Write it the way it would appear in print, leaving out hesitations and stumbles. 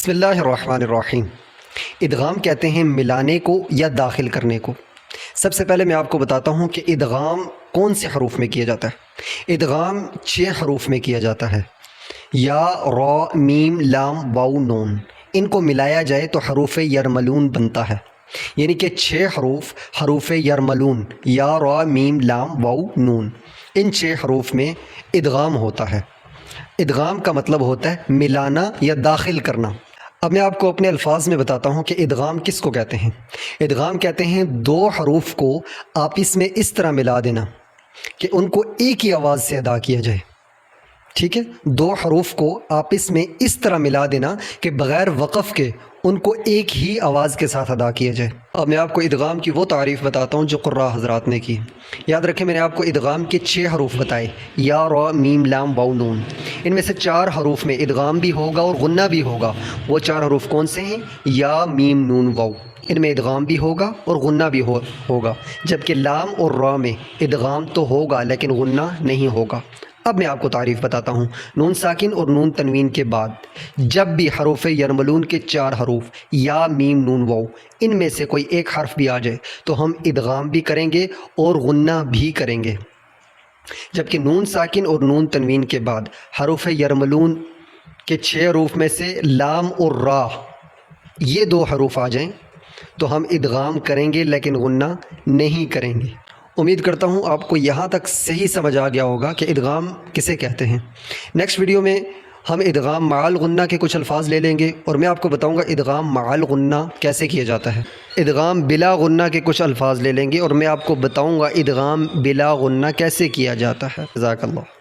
بسم اللہ الرحمن الرحیم۔ ادغام کہتے ہیں ملانے کو یا داخل کرنے کو۔ سب سے پہلے میں آپ کو بتاتا ہوں کہ ادغام کون سے حروف میں کیا جاتا ہے۔ ادغام 6 حروف میں کیا جاتا ہے، یا را میم لام واو نون۔ ان کو ملایا جائے تو حروف یرملون بنتا ہے، یعنی کہ 6 حروف یرملون، یا را میم لام واو نون، ان 6 حروف میں ادغام ہوتا ہے۔ ادغام کا مطلب ہوتا ہے ملانا یا داخل کرنا۔ اب میں آپ کو اپنے الفاظ میں بتاتا ہوں کہ ادغام کس کو کہتے ہیں۔ ادغام کہتے ہیں 2 حروف کو آپس میں اس طرح ملا دینا کہ ان کو ایک ہی آواز سے ادا کیا جائے۔ ٹھیک ہے، 2 حروف کو آپس میں اس طرح ملا دینا کہ بغیر وقف کے ان کو ایک ہی آواز کے ساتھ ادا کیا جائے۔ اب میں آپ کو ادغام کی وہ تعریف بتاتا ہوں جو قراء حضرات نے کی۔ یاد رکھیں، میں نے آپ کو ادغام کے 6 حروف بتائے، یا را میم لام واو نون۔ ان میں سے 4 حروف میں ادغام بھی ہوگا اور غنہ بھی ہوگا۔ وہ 4 حروف کون سے ہیں؟ یا میم نون واو، ان میں ادغام بھی ہوگا اور غنہ بھی ہوگا، جبکہ لام اور را میں ادغام تو ہوگا لیکن غنہ نہیں ہوگا۔ اب میں آپ کو تعریف بتاتا ہوں۔ نون ساکن اور نون تنوین کے بعد جب بھی حروف یرملون کے 4 حروف یا میم نون واو ان میں سے کوئی ایک حرف بھی آ جائے تو ہم ادغام بھی کریں گے اور غنہ بھی کریں گے، جبکہ نون ساکن اور نون تنوین کے بعد حروف یرملون کے 6 حروف میں سے لام اور را یہ 2 حروف آ جائیں تو ہم ادغام کریں گے لیکن غنہ نہیں کریں گے۔ امید کرتا ہوں آپ کو یہاں تک صحیح سمجھ آ گیا ہوگا کہ ادغام کسے کہتے ہیں۔ نیکسٹ ویڈیو میں ہم ادغام مع الغنہ کے کچھ الفاظ لے لیں گے اور میں آپ کو بتاؤں گا ادغام مع الغنہ کیسے کیا جاتا ہے۔ ادغام بلا غنہ کے کچھ الفاظ لے لیں گے اور میں آپ کو بتاؤں گا ادغام بلا غنہ کیسے کیا جاتا ہے۔ جزاک اللہ۔